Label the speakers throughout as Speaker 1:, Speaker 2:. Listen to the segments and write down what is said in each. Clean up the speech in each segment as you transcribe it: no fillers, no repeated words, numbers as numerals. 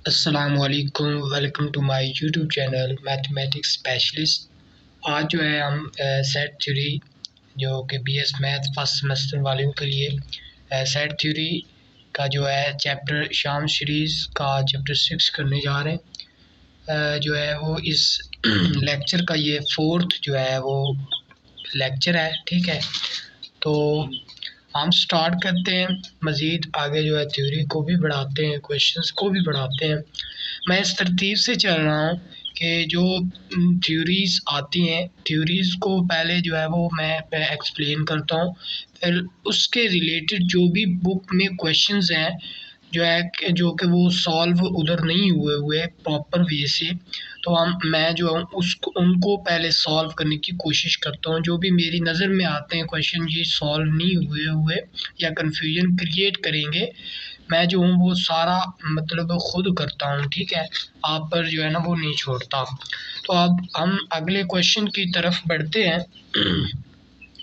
Speaker 1: अस्सलामुअलैकुम, welcome to my YouTube channel mathematics specialist. आज जो है हम सेट थ्योरी जो कि बीएस मैथ फर्स्ट सेमेस्टर वालों के लिए सेट थ्योरी का जो है चैप्टर शाम सीरीज़ का चैप्टर 6 करने जा रहे हैं। जो है वो इस लेक्चर का ये फोर्थ जो है वो लेक्चर है। ठीक है, तो हम स्टार्ट करते हैं। मज़ीद आगे जो है थ्योरी को भी बढ़ाते हैं, क्वेश्चंस को भी बढ़ाते हैं। मैं इस तरतीब से चल रहा हूँ कि जो थ्योरीज़ आती हैं, थ्योरीज़ को पहले जो है वो मैं एक्सप्लेन करता हूँ, फिर उसके रिलेटेड जो भी बुक में क्वेश्चंस हैं जो कि वो सॉल्व उधर नहीं हुए प्रॉपर वे से, तो मैं जो हूँ उसको उनको पहले सॉल्व करने की कोशिश करता हूँ। जो भी मेरी नज़र में आते हैं क्वेश्चन ये सॉल्व नहीं हुए या कन्फ्यूजन क्रिएट करेंगे, मैं जो हूँ वो सारा मतलब खुद करता हूँ। ठीक है, आप पर जो है ना वो नहीं छोड़ता। तो अब हम अगले क्वेश्चन की तरफ बढ़ते हैं,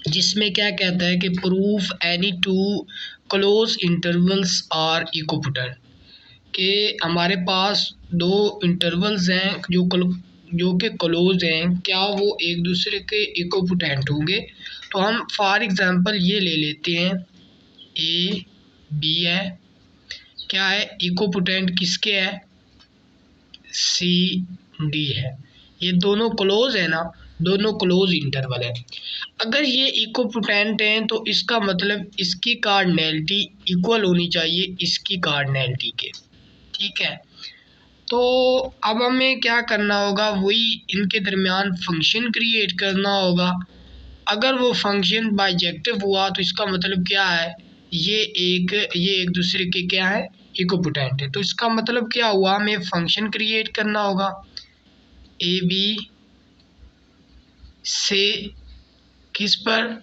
Speaker 1: जिसमें क्या कहता है कि proof any two close intervals are equipotent, कि हमारे पास दो इंटरवल्स हैं जो कि क्लोज हैं, क्या वो एक दूसरे के इक्विपोटेंट होंगे। तो हम फॉर एग्जांपल ये ले लेते हैं, ए बी है, क्या है इक्विपोटेंट किसके है, सी डी है। ये दोनों क्लोज है ना, दोनों क्लोज इंटरवल है। अगर ये इक्विपोटेंट हैं तो इसका मतलब इसकी कार्डिनैलिटी इक्वल होनी चाहिए इसकी कार्डिनैलिटी के। ठीक है, तो अब हमें क्या करना होगा, वही इनके दरमियान फंक्शन क्रिएट करना होगा। अगर वो फंक्शन बाइजेक्टिव हुआ तो इसका मतलब क्या है, ये एक दूसरे के क्या है, इक्विपोटेंट है। तो इसका मतलब क्या हुआ, हमें फंक्शन क्रिएट करना होगा ए बी से किस पर,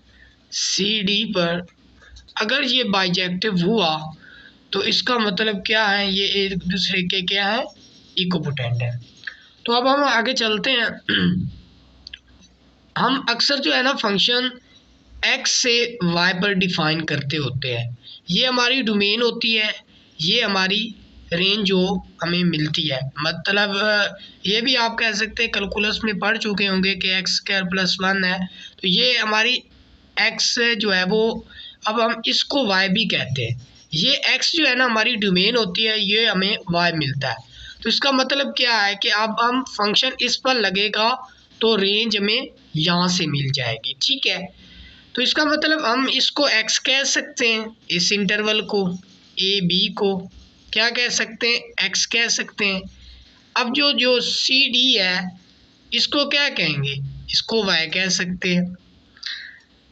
Speaker 1: सी डी पर। अगर ये बाइजेक्टिव हुआ तो इसका मतलब क्या है, ये एक दूसरे के क्या है, इक्विपोटेंट है। तो अब हम आगे चलते हैं। हम अक्सर जो है ना फंक्शन x से y पर डिफाइन करते होते हैं। ये हमारी डोमेन होती है, ये हमारी रेंज जो हमें मिलती है। मतलब ये भी आप कह सकते हैं, कैलकुलस में पढ़ चुके होंगे कि x² + 1 है, तो ये हमारी x जो है वो, अब हम इसको y भी कहते हैं। ये x जो है ना हमारी डोमेन होती है, ये हमें y मिलता है। तो इसका मतलब क्या है कि अब हम फंक्शन इस पर लगेगा तो रेंज हमें यहाँ से मिल जाएगी। ठीक है, तो इसका मतलब हम इसको x कह सकते हैं, इस इंटरवल को ए बी को क्या कह सकते हैं, x कह सकते हैं। अब जो सी डी है इसको क्या कहेंगे, इसको y कह सकते हैं।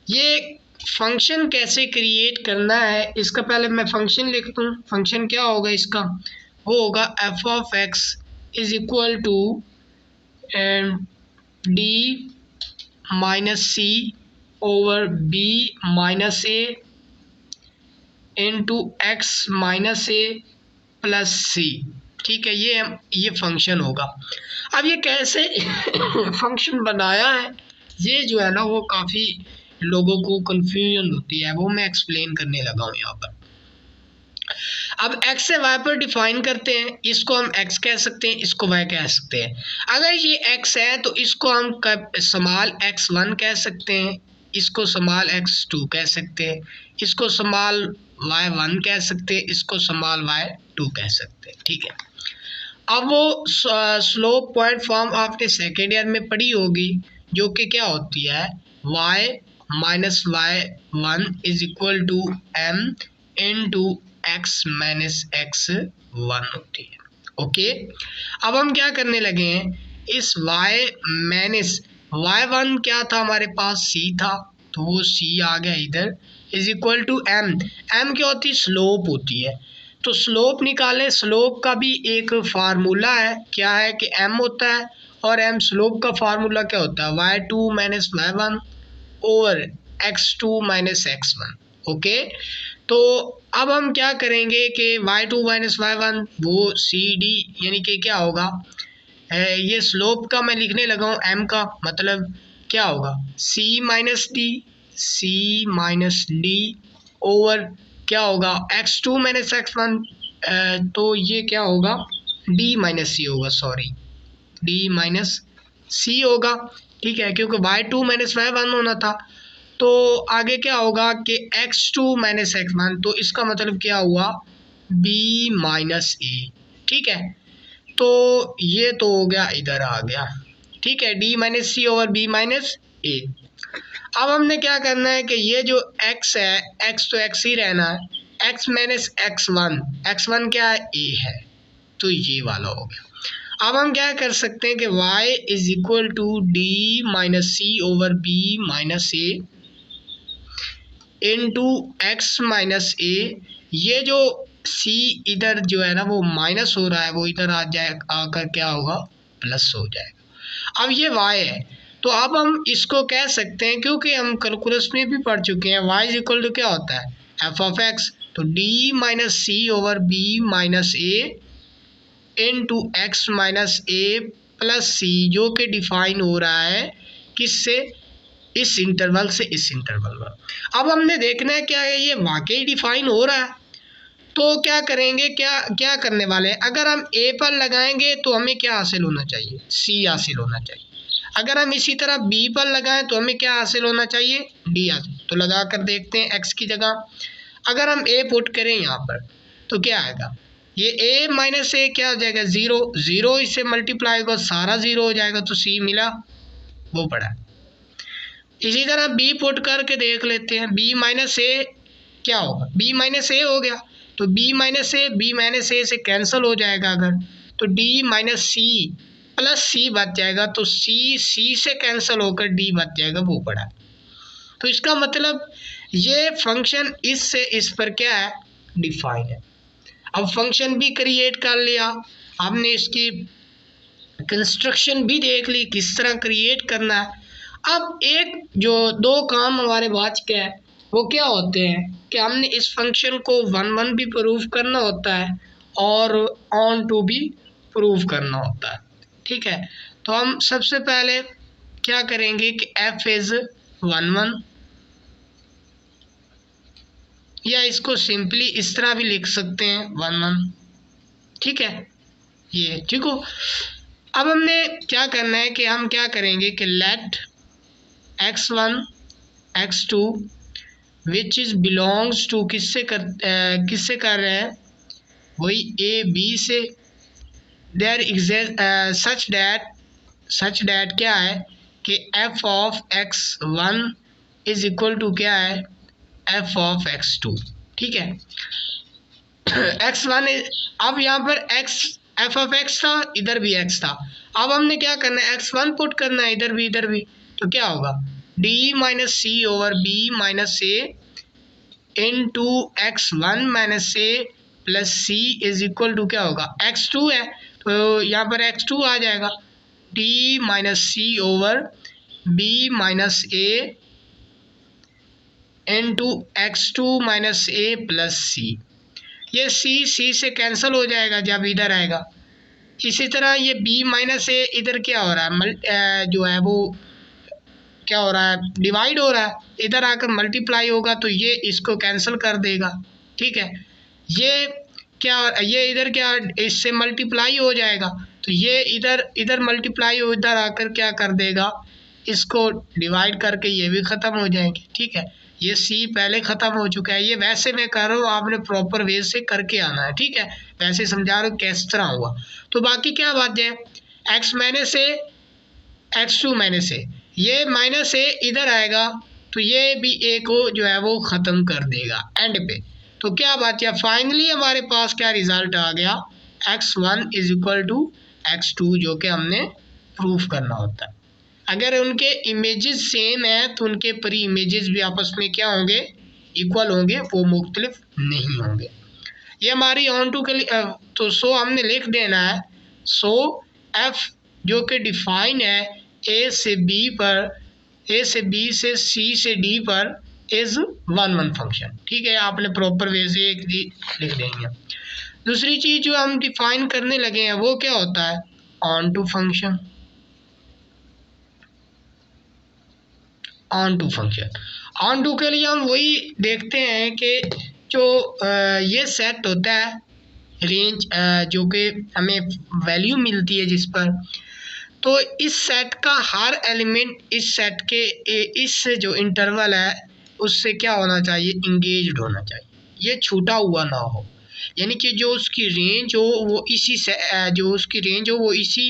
Speaker 1: ये फंक्शन कैसे क्रिएट करना है, इसका पहले मैं फंक्शन लिखता हूँ। फंक्शन क्या होगा इसका, वो होगा F of x is equal to D minus C over B minus A into x minus A plus सी। ठीक है, ये फंक्शन होगा। अब ये कैसे फंक्शन बनाया है, ये जो है ना वो काफ़ी लोगों को कंफ्यूजन होती है, वो मैं एक्सप्लेन करने लगा हूँ यहाँ पर। अब x से y पर डिफाइन करते हैं, इसको हम x कह सकते हैं, इसको y कह सकते हैं। अगर ये x है तो इसको हम स्मॉल x1 कह सकते हैं, इसको स्मॉल x2 कह सकते हैं, इसको स्मॉल y1 कह सकते हैं, इसको स्मॉल y2 कह सकते हैं। ठीक है, अब वो स्लोप पॉइंट फॉर्म आपने सेकेंड ईयर में पढ़ी होगी, जो कि क्या होती है, y minus y1 is equal to m into x minus x1 होती है। ओके, अब हम क्या करने लगे हैं, इस y माइनस y1 क्या था हमारे पास, c था, तो वो c आ गया इधर, इज इक्वल टू m क्या होती है, स्लोप होती है। तो स्लोप निकालें, स्लोप का भी एक फार्मूला है, क्या है कि m होता है, और m स्लोप का फार्मूला क्या होता है, y2 minus y1 over x2 minus x1। Okay, तो अब हम क्या करेंगे कि y2 माइनस y1 वो सी डी यानी कि क्या होगा, ये स्लोप का मैं लिखने लगा हूँ, m का मतलब क्या होगा, c माइनस डी ओवर क्या होगा x2 माइनस x1, तो ये क्या होगा डी माइनस सी होगा, सॉरी डी माइनस सी होगा, ठीक है, क्योंकि y2 माइनस y1 होना था। तो आगे क्या होगा कि x2 माइनस x1, तो इसका मतलब क्या हुआ b माइनस ए, ठीक है। तो ये तो हो गया, इधर आ गया, ठीक है, d माइनस सी ओवर b माइनस ए। अब हमने क्या करना है कि ये जो x है, x तो x ही रहना है, x माइनस x1 क्या है, a है, तो ये वाला हो गया। अब हम क्या कर सकते हैं कि y is equal to D minus C over B minus A into x minus A. ये जो c इधर जो है ना वो माइनस हो रहा है, वो इधर आ जाए, आकर क्या होगा, प्लस हो जाएगा। अब ये y है, तो अब हम इसको कह सकते हैं, क्योंकि हम कैलकुलस में भी पढ़ चुके हैं, y इज इक्वल टू क्या होता है, एफ ऑफ एक्स, तो डी माइनस सी ओवर बी माइनस ए इंटू एक्स माइनस ए प्लस सी, जो कि डिफाइन हो रहा है किससे, इस इंटरवल से इस इंटरवल में। अब हमने देखना है क्या है, ये वाकई डिफाइन हो रहा है, तो क्या करेंगे, क्या करने वाले हैं, अगर हम ए पर लगाएंगे तो हमें क्या हासिल होना चाहिए, सी हासिल होना चाहिए। अगर हम इसी तरह बी पर लगाएं तो हमें क्या हासिल होना चाहिए, डी हासिल। तो लगा कर देखते हैं, एक्स की जगह अगर हम ए पुट करें यहाँ पर तो क्या आएगा, ये a माइनस ए क्या हो जाएगा, ज़ीरो, ज़ीरो इससे मल्टीप्लाई होगा, सारा ज़ीरो हो जाएगा, तो c मिला, वो पड़ा। इसी तरह b पुट करके देख लेते हैं, b माइनस ए क्या होगा, b माइनस ए हो गया, तो b माइनस ए से कैंसिल हो जाएगा अगर, तो d माइनस सी प्लस सी बच जाएगा, तो c से कैंसिल होकर d बच जाएगा, वो पड़ा। तो इसका मतलब ये फंक्शन इससे इस पर क्या है, डिफाइन है। अब फंक्शन भी क्रिएट कर लिया, हमने इसकी कंस्ट्रक्शन भी देख ली किस तरह क्रिएट करना है। अब एक जो दो काम हमारे बच के हैं वो क्या होते हैं कि हमने इस फंक्शन को 1 भी प्रूव करना होता है और ऑन टू भी प्रूव करना होता है, ठीक है। तो हम सबसे पहले क्या करेंगे कि f इज़ 1, या इसको सिंपली इस तरह भी लिख सकते हैं 1, ठीक है, ये ठीक हो। अब हमने क्या करना है कि हम क्या करेंगे कि let x1 x2 which is belongs to किससे कर रहे हैं, वही ए बी से, देयर एग्जिस्ट सच डैट क्या है कि f of x1 is equal to क्या है, f ऑफ x2, ठीक है। x1 अब यहाँ पर x f ऑफ x था, इधर भी x था, अब हमने क्या करना है, x1 पुट करना है इधर भी, तो क्या होगा, d minus C over B minus A into x1 minus A plus c is equal to क्या होगा, x2 है, तो यहाँ पर x2 आ जाएगा, d माइनस सी ओवर बी माइनस ए इंटू x2 माइनस ए प्लस सी। ये c से कैंसिल हो जाएगा जब इधर आएगा। इसी तरह ये b माइनस ए इधर क्या हो रहा है, जो है वो क्या हो रहा है, डिवाइड हो रहा है, इधर आकर मल्टीप्लाई होगा, तो ये इसको कैंसिल कर देगा, ठीक है। ये क्या, ये इधर क्या इससे मल्टीप्लाई हो जाएगा, तो ये इधर मल्टीप्लाई हो, इधर आकर क्या कर देगा, इसको डिवाइड करके ये भी ख़त्म हो जाएंगे, ठीक है। ये c पहले ख़त्म हो चुका है, ये वैसे मैं कर रहा हूँ, आपने प्रॉपर वे से करके आना है, ठीक है, वैसे समझा रहा हूँ किस तरह हुआ। तो बाकी क्या बात है, x minus A x2 minus A, ये माइनस ए इधर आएगा, तो ये भी ए को जो है वो ख़त्म कर देगा एंड पे। तो क्या बात है, फाइनली हमारे पास क्या रिज़ल्ट आ गया, x1 is equal to x2, जो कि हमने प्रूफ करना होता है। अगर उनके इमेजेस सेम है तो उनके परी इमेजेस भी आपस में क्या होंगे, इक्वल होंगे, वो मुख्तलिफ नहीं होंगे। ये हमारी ऑन टू के लिए, तो सो हमने लिख देना है, सो f जो कि डिफाइन है a से b पर, a से b से c से d पर इज़ 1 फंक्शन, ठीक है, आपने प्रॉपर वे से एक लिख देंगे। दूसरी चीज़ जो हम डिफाइन करने लगे हैं वो क्या होता है, onto function. Onto function, onto के लिए हम वही देखते हैं कि जो ये सेट होता है, रेंज जो कि हमें वैल्यू मिलती है जिस पर, तो इस सेट का हर एलिमेंट इस सेट के इस जो इंटरवल है उससे क्या होना चाहिए, इंगेज्ड होना चाहिए, ये छूटा हुआ ना हो, यानी कि जो उसकी रेंज हो वो इसी से जो उसकी रेंज हो वो इसी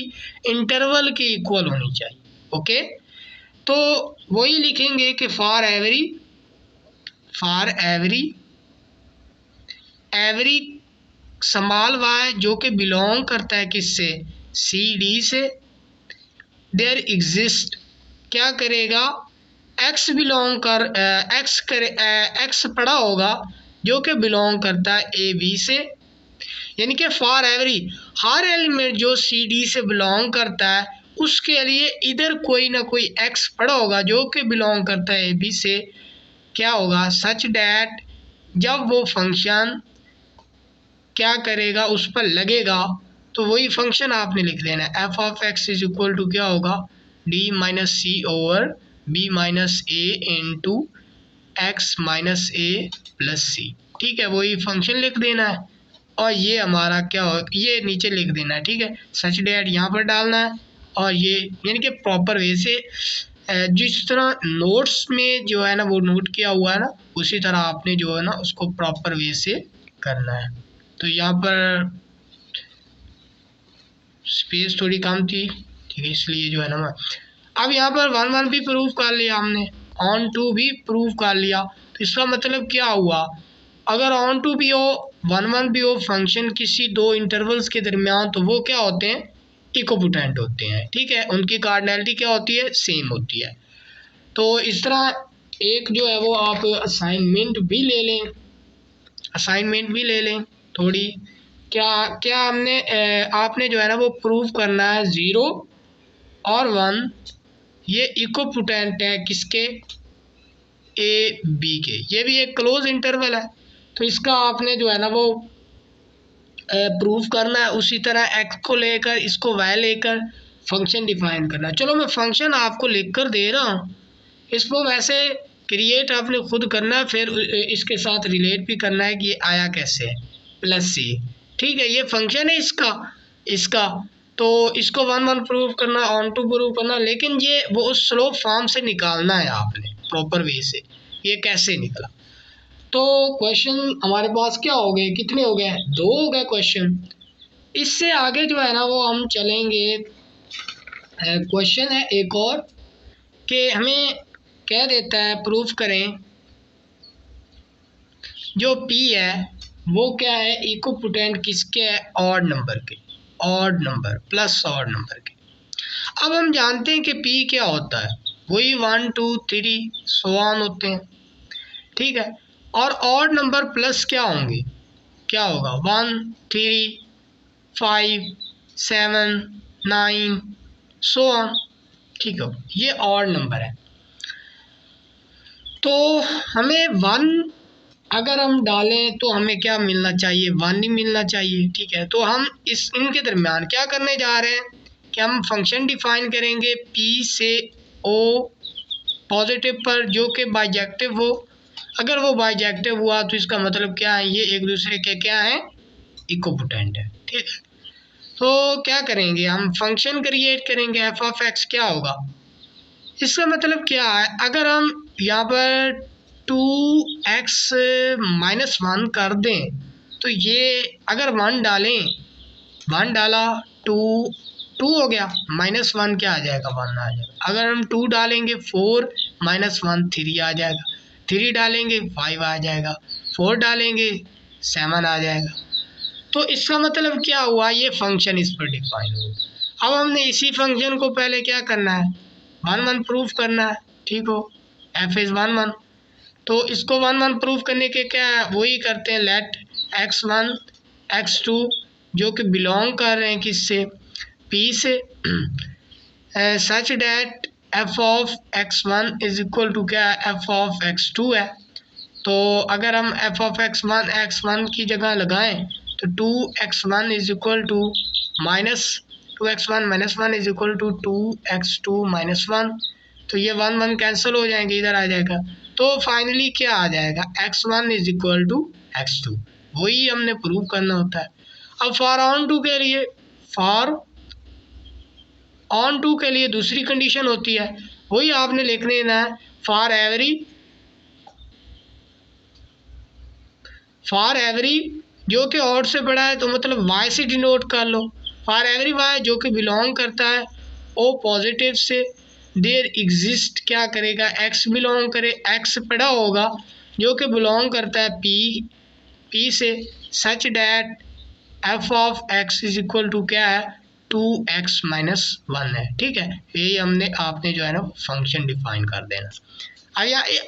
Speaker 1: इंटरवल के इक्वल होनी चाहिए। ओके, तो वही लिखेंगे कि फॉर एवरी स्मॉल वाई जो कि बिलोंग करता है किससे, सी डी से, देयर एग्जिस्ट क्या करेगा, एक्स बिलोंग कर एक्स करे एक्स पड़ा होगा जो कि बिलोंग करता है ए बी से, यानी कि फॉर एवरी हर एलिमेंट जो सी डी से बिलोंग करता है उसके लिए इधर कोई ना कोई एक्स पड़ा होगा जो कि बिलोंग करता है ए बी से, क्या होगा, सच डैट जब वो फंक्शन क्या करेगा उस पर लगेगा, तो वही फंक्शन आपने लिख देना है, f of x is equal to क्या होगा, डी माइनस सी ओवर बी माइनस ए इंटू एक्स माइनस ए प्लस सी। ठीक है, वही फंक्शन लिख देना है और ये हमारा क्या हो, ये नीचे लिख देना है। ठीक है, सच डैट यहाँ पर डालना है और ये यानी कि प्रॉपर वे से जिस तरह नोट्स में जो है ना वो नोट किया हुआ है ना, उसी तरह आपने जो है ना उसको प्रॉपर वे से करना है। तो यहाँ पर स्पेस थोड़ी कम थी, ठीक है, इसलिए जो है ना अब यहाँ पर 1 1 भी प्रूव कर लिया हमने, ऑन टू भी प्रूव कर लिया, तो इसका मतलब क्या हुआ, अगर ऑन टू भी हो 1 1 भी हो फंक्शन किसी दो इंटरवल्स के दरमियान, तो वो क्या होते हैं, इक्विपोटेंट होते हैं। ठीक है, उनकी कार्डिनैलिटी क्या होती है, सेम होती है। तो इस तरह एक जो है वो आप असाइनमेंट भी ले लें थोड़ी, क्या क्या हमने आपने जो है ना वो प्रूव करना है 0 और 1 ये इक्विपोटेंट है किसके, ए बी के, ये भी एक क्लोज इंटरवल है, तो इसका आपने जो है ना वो प्रूव करना है। उसी तरह एक्स को लेकर इसको वाई लेकर फंक्शन डिफाइन करना है। चलो मैं फंक्शन आपको लिख कर दे रहा हूँ, इसको वैसे क्रिएट आपने खुद करना है, फिर इसके साथ रिलेट भी करना है कि ये आया कैसे है, प्लस सी। ठीक है, ये फंक्शन है इसका तो इसको 1 1 प्रूव करना, ऑन टू प्रूव करना, लेकिन ये वो उस स्लोप फॉर्म से निकालना है आपने प्रॉपर वे से, ये कैसे निकला। तो क्वेश्चन हमारे पास क्या हो गए, कितने हो गए, 2 हो गए क्वेश्चन। इससे आगे जो है ना वो हम चलेंगे, क्वेश्चन है एक और कि हमें कह देता है प्रूफ करें जो P है वो क्या है, इक्विपोटेंट किसके है, ऑड नंबर के, odd number plus odd number के। अब हम जानते हैं कि P क्या होता है, वही 1 2 3 सो ऑन होते हैं। ठीक है, और ऑड नंबर प्लस क्या होंगे, क्या होगा, 1 3 5 7 9 सो ऑन। ठीक है, ये ऑड नंबर है, तो हमें 1 अगर हम डालें तो हमें क्या मिलना चाहिए, 1 ही मिलना चाहिए। ठीक है, तो हम इनके दरमियान क्या करने जा रहे हैं कि हम फंक्शन डिफाइन करेंगे P से O पॉजिटिव पर जो कि बाइजेक्टिव हो। अगर वो बाइजेक्टिव हुआ तो इसका मतलब क्या है, ये एक दूसरे के क्या है, इक्विपोटेंट है। ठीक है, तो क्या करेंगे, हम फंक्शन क्रिएट करेंगे, एफ ऑफ एक्स क्या होगा, इसका मतलब क्या है, अगर हम यहाँ पर 2x माइनस 1 कर दें तो ये अगर 1 डालें, 1 डाला 2 2 हो गया, माइनस 1 क्या आ जाएगा, 1 आ जाएगा। अगर हम 2 डालेंगे 4 माइनस 1 3 आ जाएगा, 3 डालेंगे 5 आ जाएगा, 4 डालेंगे 7 आ जाएगा। तो इसका मतलब क्या हुआ, ये फंक्शन इस पर डिफाइन हुआ। अब हमने इसी फंक्शन को पहले क्या करना है, 1 1 प्रूफ करना है। ठीक हो, एफ इज़ 1 1, तो इसको 1 1 प्रूफ करने के क्या वही करते हैं, लेट x1 x2 जो कि बिलोंग कर रहे हैं किससे, P से, such that f of x1 is equal to क्या है, f ऑफ x2 है। तो अगर हम f ऑफ x1 की जगह लगाएं तो 2x1 is equal to minus 2x1 minus 1 is equal to 2x2 minus 1, तो ये 1 1 कैंसिल हो जाएंगे, इधर आ जाएगा। तो फाइनली क्या आ जाएगा, x1 is equal to x2, वही हमने प्रूव करना होता है। अब फॉर ऑन टू के लिए, फॉर ऑन टू के लिए दूसरी कंडीशन होती है, वही आपने लिख देना है फॉर एवरी जो कि ऑड से बड़ा है तो मतलब वाई से डिनोट कर लो। फॉर एवरी वाई जो कि बिलोंग करता है ओ पॉजिटिव से, देयर एग्जिस्ट क्या करेगा, एक्स बिलोंग करे, एक्स पड़ा होगा जो कि बिलोंग करता है पी से, such that f of x is equal to क्या है 2x-1 है। ठीक है, यही हमने आपने जो है ना फंक्शन डिफाइन कर देना।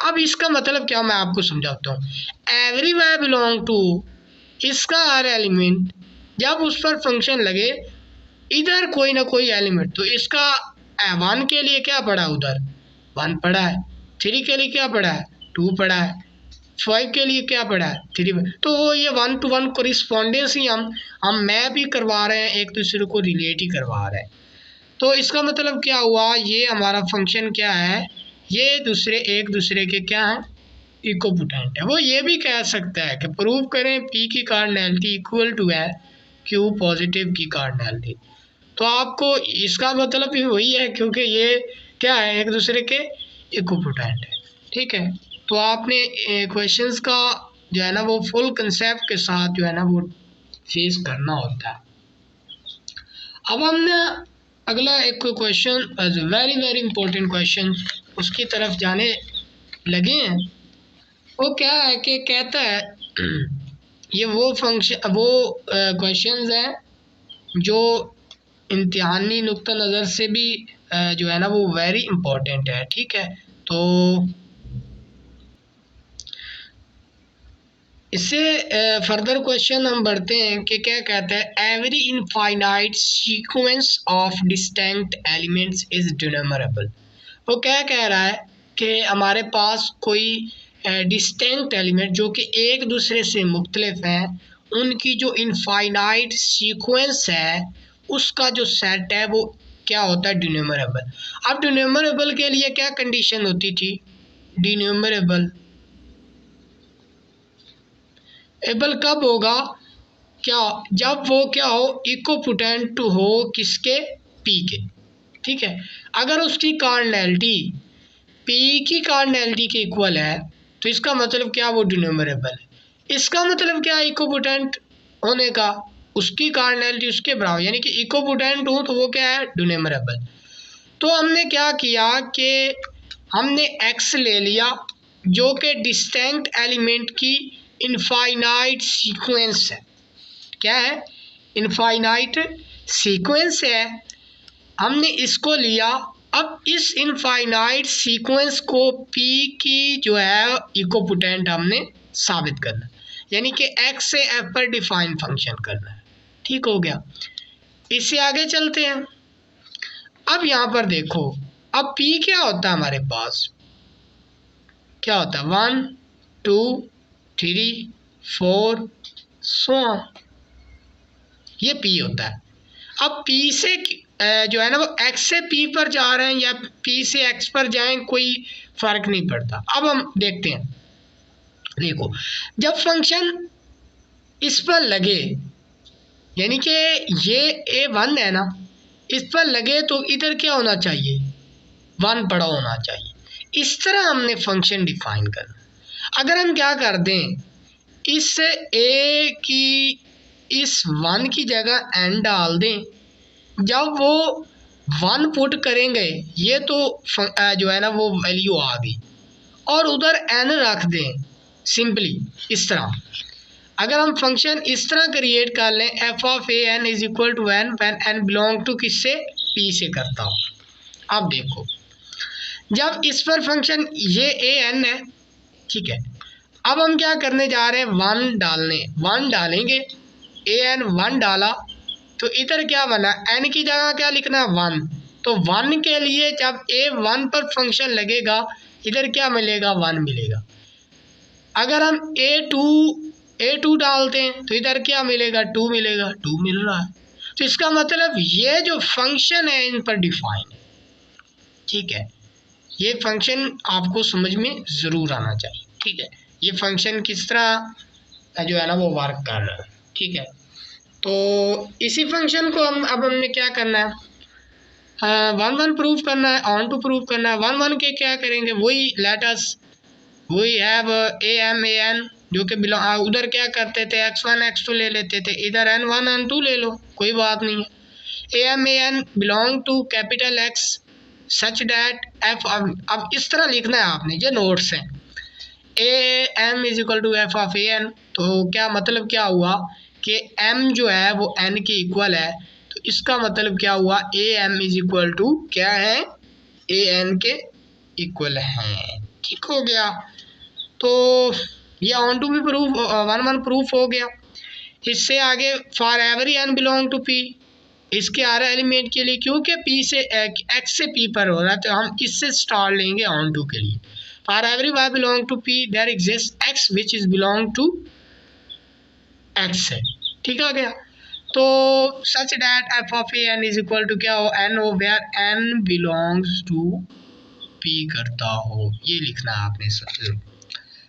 Speaker 1: अब इसका मतलब क्या मैं आपको समझाता हूँ। एवरी वाई बिलोंग टू, इसका हर एलिमेंट जब उस पर फंक्शन लगे इधर कोई ना कोई एलिमेंट, तो इसका 1 के लिए क्या पड़ा, उधर 1 पड़ा है, 3 के लिए क्या पड़ा है 2 पड़ा है, 5 के लिए क्या पड़ा है 3, तो ये 1 to 1 कोरिस्पॉन्डेंस ही हम मैप ही करवा रहे हैं, एक दूसरे को रिलेट ही करवा रहे हैं। तो इसका मतलब क्या हुआ, ये हमारा फंक्शन क्या है, ये एक दूसरे के क्या है इक्विपोटेंट है। वो ये भी कह सकता है कि प्रूव करें पी की कार्डिनैलिटी इक्वल टू है क्यू पॉजिटिव की कार्डिनैलिटी। तो आपको इसका मतलब भी वही है क्योंकि ये क्या है एक दूसरे के इक्विपोटेंट है। ठीक है, तो आपने क्वेश्चंस का जो है ना वो फुल कंसेप्ट के साथ जो है ना वो फेस करना होता है। अब हमने अगला एक question very very important question उसकी तरफ जाने लगे हैं। वो क्या है कि कहता है ये वो क्वेश्चंस हैं जो इम्तिहानी नुक्ता नज़र से भी जो है ना वो वेरी इंपॉर्टेंट है। ठीक है, तो इससे फर्दर क्वेश्चन हम बढ़ते हैं कि क्या कहता है, every infinite sequence of distinct elements is denumerable. वो क्या कह रहा है कि हमारे पास कोई डिस्टिंक्ट एलिमेंट जो कि एक दूसरे से मुख्तलिफ हैं, उनकी जो इनफाइनाइट सीक्वेंस है उसका जो सेट है वो क्या होता है डिनमरेबल। अब डिनमरेबल के लिए क्या कंडीशन होती थी, डिनमरेबल एबल कब होगा, क्या जब वो क्या हो इक्विपोटेंट हो किसके पी के। ठीक है, अगर उसकी कार्डिनैलिटी पी की कार्डिनैलिटी के इक्वल है तो इसका मतलब क्या वो डिनोमिनेबल है। इसका मतलब क्या इक्विपोटेंट होने का, उसकी कार्डिनैलिटी उसके बराबर, यानी कि इक्विपोटेंट हो तो वो क्या है डिनोमिनेबल। तो हमने क्या किया कि हमने एक्स ले लिया जो कि डिस्टिंक्ट एलिमेंट की इनफाइनाइट सीक्वेंस है। क्या है, इनफाइनाइट सीक्वेंस है, हमने इसको लिया। अब इस इनफाइनाइट सीक्वेंस को पी की जो है इक्विपोटेंट हमने साबित करना, यानी कि एक्स से एफ पर डिफाइन फंक्शन करना है। ठीक हो गया, इससे आगे चलते हैं। अब यहाँ पर देखो, अब पी क्या होता है हमारे पास, क्या होता है 1 2 3 4 सो ये पी होता है। अब पी से जो है ना वो एक्स से पी पर जा रहे हैं या पी से एक्स पर जाएं कोई फर्क नहीं पड़ता। अब हम देखते हैं, देखो जब फंक्शन इस पर लगे, यानी कि ये a1 है ना, इस पर लगे तो इधर क्या होना चाहिए 1 पड़ा होना चाहिए। इस तरह हमने फंक्शन डिफाइन करना। अगर हम क्या कर दें, इस a की इस 1 की जगह n डाल दें, जब वो 1 पुट करेंगे ये तो जो है ना वो वैल्यू आ गई, और उधर n रख दें सिंपली इस तरह। अगर हम फंक्शन इस तरह क्रिएट कर लें f of A n is equal to n when n belong to किससे पी से करता हूँ। अब देखो जब इस पर फंक्शन ये ए एन है, ठीक है, अब हम क्या करने जा रहे हैं 1 डालेंगे, ए एन 1 डाला तो इधर क्या बना, n की जगह क्या लिखना है 1, तो 1 के लिए जब a1 पर फंक्शन लगेगा इधर क्या मिलेगा 1 मिलेगा। अगर हम a2 डालते हैं तो इधर क्या मिलेगा 2 मिलेगा, 2 मिल रहा है। तो इसका मतलब ये जो फंक्शन है इन पर डिफाइन है। ठीक है, ये फंक्शन आपको समझ में ज़रूर आना चाहिए। ठीक है, ये फंक्शन किस तरह जो है ना वो वर्क कर रहा है। ठीक है, तो इसी फंक्शन को अब हमने क्या करना है, वन वन प्रूफ करना है, ऑन टू प्रूफ करना है। वन वन के क्या करेंगे, वही लेटस वही हैव ए एन जो कि बिलोंग, उधर क्या करते थे x1 x2 ले लेते थे, इधर n1 n2 ले लो, कोई बात नहीं है। A N belong to capital X such that F, अब इस तरह लिखना है आपने, ये नोट्स हैं। A M is equal to F of A N, तो क्या मतलब क्या हुआ कि m जो है वो n के इक्वल है, तो इसका मतलब क्या हुआ, a M is equal to क्या है, ए एन के इक्वल है। ठीक हो गया, तो ये ऑन टू भी प्रूफ, वन वन प्रूफ हो गया। इससे आगे for every n belong to P, इसके हर एलिमेंट के लिए, क्योंकि पी से एक्स से पी पर हो रहा है तो हम इससे स्टार लेंगे ऑन टू के लिए। For every y belong to P there exist x which is belong to x है। ठीक आ गया, तो such that f of A n is equal to क्या हो, एन हो where n belongs to P करता हो, ये लिखना है आपने सबसे।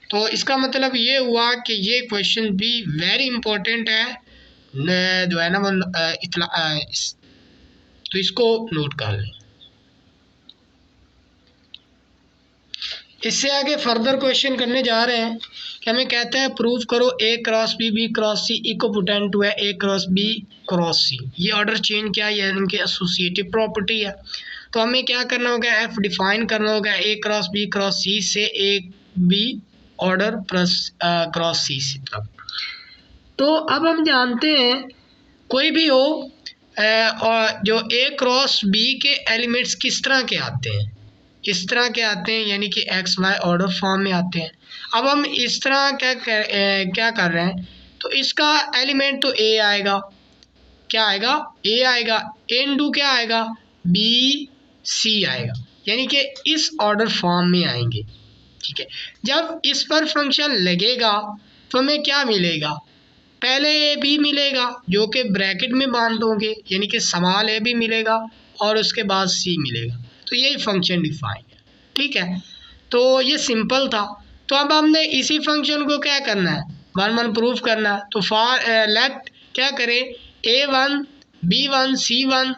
Speaker 1: तो इसका मतलब ये हुआ कि ये क्वेश्चन भी वेरी इंपॉर्टेंट है, जो है ना वो तो इसको नोट कर लें। इससे आगे फर्दर क्वेश्चन करने जा रहे हैं कि हमें कहता है प्रूव करो A cross B B cross C equipotent to है A cross B cross C. ये ऑर्डर चेंज क्या है, ये इनके एसोसिएटिव प्रॉपर्टी है। तो हमें क्या करना होगा, एफ डिफाइन करना होगा A cross B cross C से A B order plus cross C से तक। तो अब हम जानते हैं कोई भी हो और जो ए क्रॉस बी के एलिमेंट्स किस तरह के आते हैं, इस तरह के आते हैं, यानी कि एक्स वाई ऑर्डर फॉर्म में आते हैं। अब हम इस तरह क्या कर रहे हैं, तो इसका एलिमेंट तो ए आएगा, क्या आएगा, ए आएगा, इनटू क्या आएगा, बी सी आएगा, यानी कि इस ऑर्डर फॉर्म में आएंगे। ठीक है, जब इस पर फंक्शन लगेगा तो हमें क्या मिलेगा, पहले ए बी मिलेगा जो कि ब्रैकेट में बांध दोगे, यानी कि स्मॉल ए बी मिलेगा और उसके बाद सी मिलेगा, तो यही फंक्शन डिफाइन है। ठीक है, तो ये सिंपल था। तो अब हमने इसी फंक्शन को क्या करना है, वन वन प्रूफ करना है। तो फॉर लेट क्या करें, ए वन बी वन सी वन,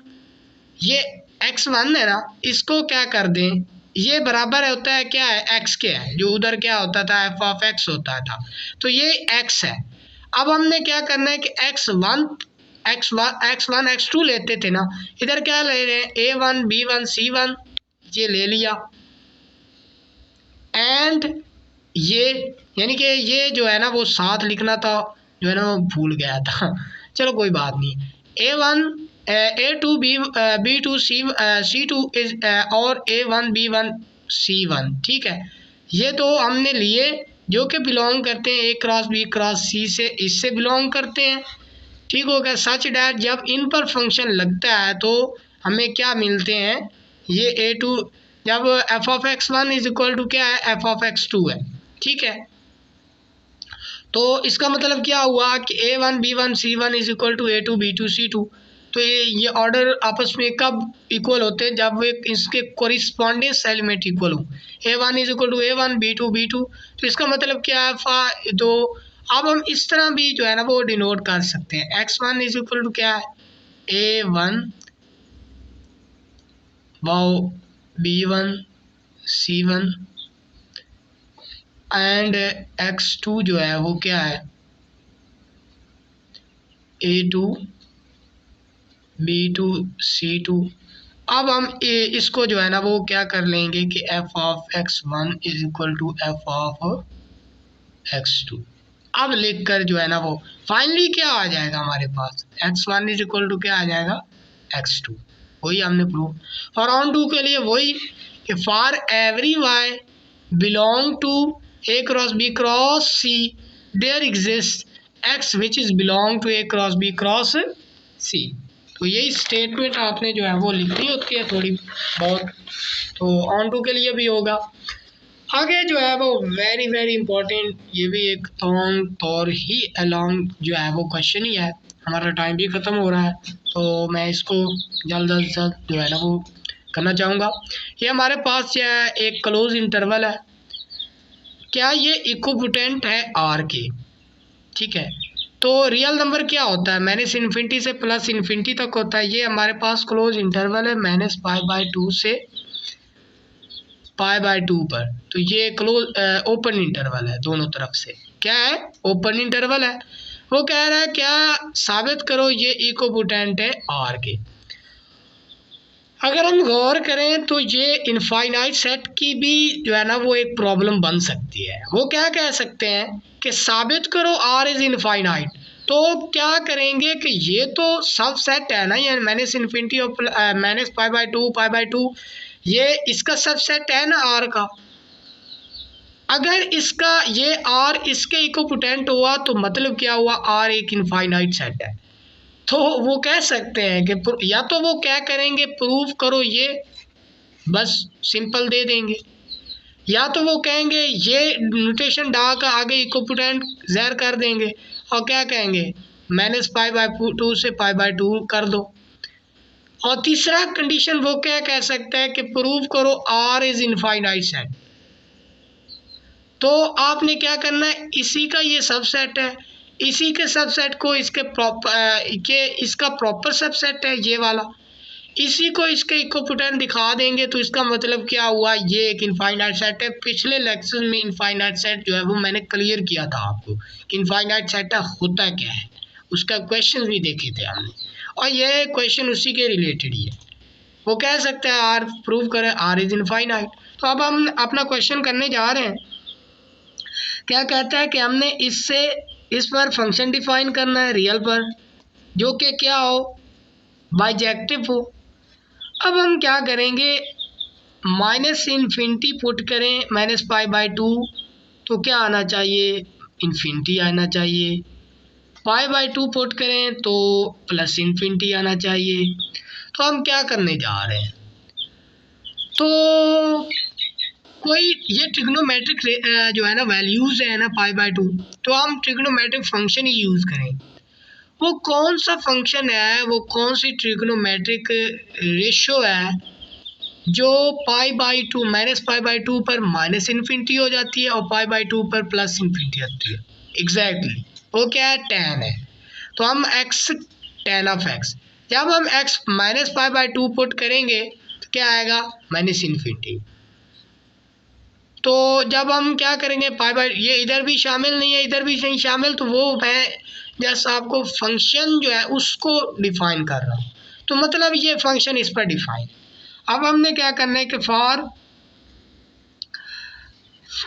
Speaker 1: ये x1 है ना, इसको क्या कर दें, ये बराबर होता है क्या है, x के है, जो उधर क्या होता था f ऑफ x होता था, तो ये x है। अब हमने क्या करना है कि x1 x2 लेते थे ना, इधर क्या ले रहे हैं, a1 b1 c1, ये ले लिया, एंड ये यानी कि ये जो है ना वो साथ लिखना था, जो है ना वो भूल गया था चलो कोई बात नहीं, a1 A2 B2 C2 is और A1 B1 C1। ठीक है, ये तो हमने लिए जो कि बिलोंग करते हैं ए क्रॉस बी क्रॉस सी से, इससे बिलोंग करते हैं। ठीक हो गया, सच डैट जब इन पर फंक्शन लगता है तो हमें क्या मिलते हैं, ये A2 जब f of x1 is equal to क्या है, एफ ऑफ x2 है। ठीक है, तो इसका मतलब क्या हुआ कि A1 B1 C1 is equal to A2 B2 C2। तो ये ऑर्डर आपस में कब इक्वल होते हैं, जब वे इसके कोरिस्पॉन्डेंस एलिमेंट इक्वल हो, A1 is equal to A1 B2 B2। तो इसका मतलब क्या है, तो अब हम इस तरह भी जो है ना वो डिनोट कर सकते हैं, x1 इज इक्वल टू क्या है, A1 wow B1 C1 and x2 जो है वो क्या है, A2 B2 C2। अब हम इसको जो है ना वो क्या कर लेंगे कि f of x1 is equal to f of x2। अब लिख कर जो है ना वो फाइनली क्या आ जाएगा हमारे पास, x1 इज इक्वल टू क्या आ जाएगा, x2। वही हमने प्रूफ। और ऑन टू के लिए वही कि for every y belong to a cross b cross c there exist x which is belong to a cross b cross c। तो यही स्टेटमेंट आपने जो है वो लिखनी होती है थोड़ी बहुत, तो ऑन टू के लिए भी होगा। आगे जो है वो वेरी वेरी इंपॉर्टेंट, ये भी एक तौर ही अलॉन्ग जो है वो क्वेश्चन ही है। हमारा टाइम भी ख़त्म हो रहा है तो मैं इसको जल्द अज जल्द जो है ना वो करना चाहूँगा। ये हमारे पास जो है एक क्लोज इंटरवल है, क्या ये इक्विपोटेंट है आर के। ठीक है, तो रियल नंबर क्या होता है, माइनस इन्फिनिटी से प्लस इन्फिनिटी तक होता है। ये हमारे पास क्लोज इंटरवल है माइनस पाई बाई टू से पाई बाई टू पर। तो ये क्लोज ओपन इंटरवल है, दोनों तरफ से क्या है, ओपन इंटरवल है। वो कह रहा है क्या साबित करो ये इक्विपोटेंट है आर के। अगर हम गौर करें तो ये इनफाइनाइट सेट की भी जो है ना वो एक प्रॉब्लम बन सकती है। वो क्या कह सकते हैं कि साबित करो आर इज इनफाइनाइट। तो क्या करेंगे कि ये तो सब सेट है ना, ये माइनस इन्फिनिटी और माइनस पाई बाई टू ये इसका सब सेट है ना आर का। अगर इसका ये आर इसके इक्विपोटेंट हुआ तो मतलब क्या हुआ, आर एक इनफाइनाइट सेट है। तो वो कह सकते हैं कि या तो वो क्या करेंगे, प्रूव करो ये, बस सिंपल दे देंगे, या तो वो कहेंगे ये नोटेशन डाल कर आगे इक्विपोटेंट ज़ाहिर कर देंगे और क्या कहेंगे माइनस पाई बाई टू से पाई बाई टू कर दो। और तीसरा कंडीशन वो क्या कह सकता है कि प्रूव करो आर इज इनफाइनाइट सेट। तो आपने क्या करना है, इसी का ये सबसेट है, इसी के सबसेट को इसके इसका प्रॉपर सबसेट है ये वाला, इसी को इसके इक्विपोटेंट दिखा देंगे। तो इसका मतलब क्या हुआ, ये एक इनफाइनाइट सेट है। पिछले लेक्चर में इनफाइनाइट सेट जो है वो मैंने क्लियर किया था आपको कि इनफाइनाइट सेट होता क्या है, उसका क्वेश्चन भी देखे थे हमने, और ये क्वेश्चन उसी के रिलेटेड ही है। वो कह सकते हैं आर प्रूव करें आर इज इनफाइनाइट। तो अब हम अपना क्वेश्चन करने जा रहे हैं। क्या कहता है कि हमने इससे इस पर फंक्शन डिफाइन करना है रियल पर, जो कि क्या हो, बाइजेक्टिव हो। अब हम क्या करेंगे, माइनस इन्फिनिटी पुट करें माइनस पाई बाई टू, तो क्या आना चाहिए, इन्फिनिटी आना चाहिए। पाई बाई टू पुट करें तो प्लस इन्फिनिटी आना चाहिए। तो हम क्या करने जा रहे हैं, तो कोई ये ट्रिग्नोमेट्रिक जो है ना वैल्यूज़ है ना पाई बाई टू, तो हम ट्रिग्नोमेट्रिक फंक्शन ही यूज़ करें। वो कौन सा फंक्शन है, वो कौन सी ट्रिग्नोमेट्रिक रेशो है जो पाई by to minus pi by to पर माइनस इन्फिनिटी हो जाती है और पाई बाई टू पर प्लस इन्फिनिटी होती है। एग्जैक्टली वो क्या है, टेन है। तो हम एक्स टेन ऑफ एक्स, जब हम x minus pi by to put करेंगे तो क्या आएगा, माइनस इन्फिनिटी। तो जब हम क्या करेंगे पाई बाई, ये इधर भी शामिल नहीं है इधर भी नहीं शामिल, तो वो मैं जैसा आपको फंक्शन जो है उसको डिफाइन कर रहा हूँ। तो मतलब ये फंक्शन इस पर डिफाइन। अब हमने क्या करना है कि फॉर,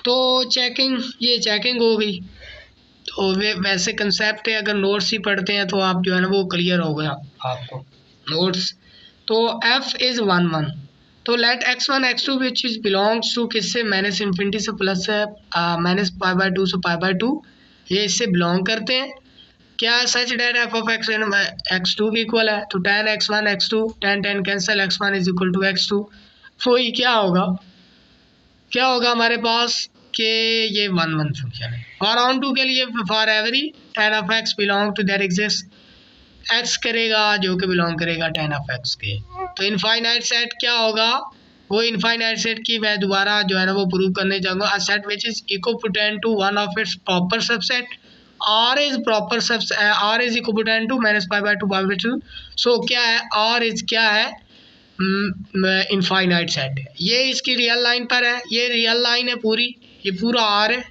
Speaker 1: तो चेकिंग, ये चेकिंग हो गई। तो वे वैसे कंसेप्ट है, अगर नोट्स ही पढ़ते हैं तो आप जो है ना वो क्लियर हो गया आपको नोट्स। तो f इज़ 1 1, तो let x1 x2 which is belongs to किससे, माइनस इन्फिनिटी से प्लस है माइनस पाई बाई टू से पाई बाई टू, ये इससे बिलोंग करते हैं। क्या such that F of X X two की इक्वल है, तो ten X one X two, ten ten cancel, X one is equal to X two. वही क्या होगा, क्या होगा हमारे पास कि ये 1 1 फंक्शन है। फॉर ऑन टू के लिए for every tan of x belong to that exist, x करेगा जो कि बिलोंग करेगा टेन ऑफ एक्स के। तो इनफाइनाइट सेट क्या होगा, वो इनफाइनाइट सेट की मैं दोबारा जो है ना वो प्रूव करने जाऊंगा। A set which is equipotent to one of its proper subset, R is proper subset, R is equivalent to minus pi by 2 pi by 2। सो क्या है, R इज क्या है, इनफाइनाइट सेट है। ये इसकी रियल लाइन पर है, ये रियल लाइन है पूरी, ये पूरा R है।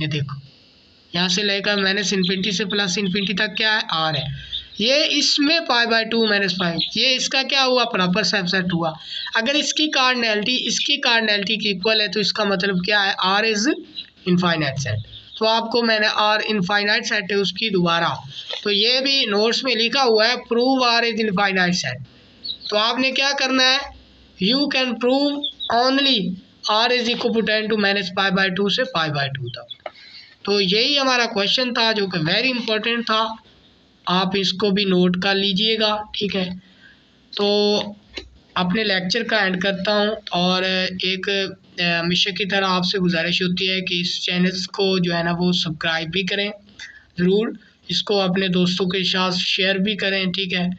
Speaker 1: ये देखो यहाँ से लेकर माइनस इन्फिनिटी से प्लस इन्फिनिटी तक क्या है, R है। ये इसमें पाई बाई टू माइनस पाई, ये इसका क्या हुआ, प्रॉपर सबसेट हुआ। अगर इसकी कार्डिनैलिटी की इक्वल है तो इसका मतलब क्या है, R इज इनफाइनाइट सेट। तो आपको मैंने R इनफाइनाइट सेट है उसकी दोबारा, तो ये भी नोट्स में लिखा हुआ है, prove R is infinite set. तो आपने क्या करना है, you can prove only R is equipotent to minus pi by two से पाई बाई टू तक। तो यही हमारा क्वेश्चन था जो कि वेरी इंपॉर्टेंट था, आप इसको भी नोट कर लीजिएगा, ठीक है। तो अपने लेक्चर का एंड करता हूँ, और एक हमेशा की तरह आपसे गुजारिश होती है कि इस चैनल को जो है ना वो सब्सक्राइब भी करें ज़रूर, इसको अपने दोस्तों के साथ शेयर भी करें, ठीक है।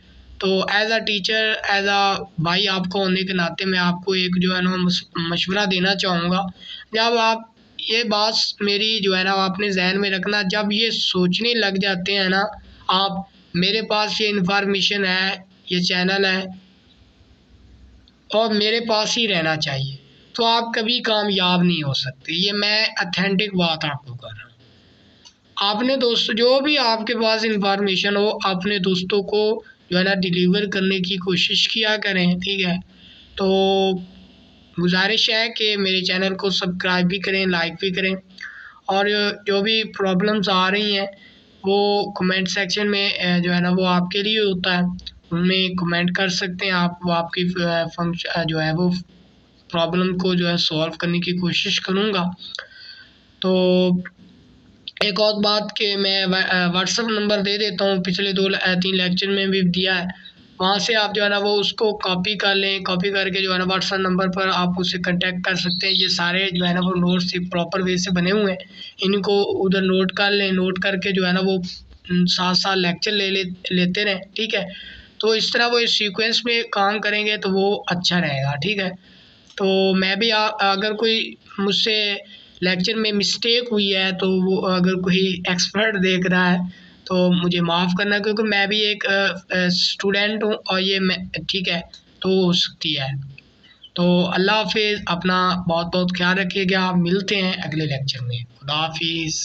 Speaker 1: तो as a teacher, as a भाई आपको होने के नाते मैं आपको एक जो है ना मशवरा देना चाहूँगा, जब आप ये बात मेरी जो है ना आपने जहन में रखना, जब ये सोचने लग जाते हैं ना आप, मेरे पास ये इन्फॉर्मेशन है, ये चैनल है और मेरे पास ही रहना चाहिए, तो आप कभी कामयाब नहीं हो सकते। ये मैं अथेंटिक बात आपको कर रहा हूँ। आपने दोस्तों जो भी आपके पास इंफॉर्मेशन हो अपने दोस्तों को जो है ना डिलीवर करने की कोशिश किया करें, ठीक है। तो गुजारिश है कि मेरे चैनल को सब्सक्राइब भी करें, लाइक भी करें, और जो भी प्रॉब्लम्स आ रही हैं वो कमेंट सेक्शन में जो है ना वो आपके लिए होता है, उनमें कमेंट कर सकते हैं आप। वो आपकी फंक्शन जो है वो प्रॉब्लम को जो है सॉल्व करने की कोशिश करूँगा। तो एक और बात कि मैं व्हाट्सअप नंबर दे देता हूँ, पिछले 2-3 लेक्चर में भी दिया है, वहाँ से आप जो है ना वो उसको कॉपी कर लें। कॉपी करके जो है ना व्हाट्सअप नंबर पर आप उससे कांटेक्ट कर सकते हैं। ये सारे जो है ना वो नोट्स प्रॉपर वे से बने हुए हैं, इनको उधर नोट कर लें। नोट करके जो है ना वो साथ साथ लेक्चर लेते रहें, ठीक है। तो इस तरह वो इस सीक्वेंस में काम करेंगे तो वो अच्छा रहेगा, ठीक है। तो मैं भी अगर कोई मुझसे लेक्चर में मिस्टेक हुई है तो वो अगर कोई एक्सपर्ट देख रहा है तो मुझे माफ़ करना, क्योंकि मैं भी एक स्टूडेंट हूँ और ये मैं, ठीक है, तो हो सकती है। तो अल्लाह हाफिज़, अपना बहुत बहुत ख्याल रखिएगा। मिलते हैं अगले लेक्चर में। खुदा हाफिज़।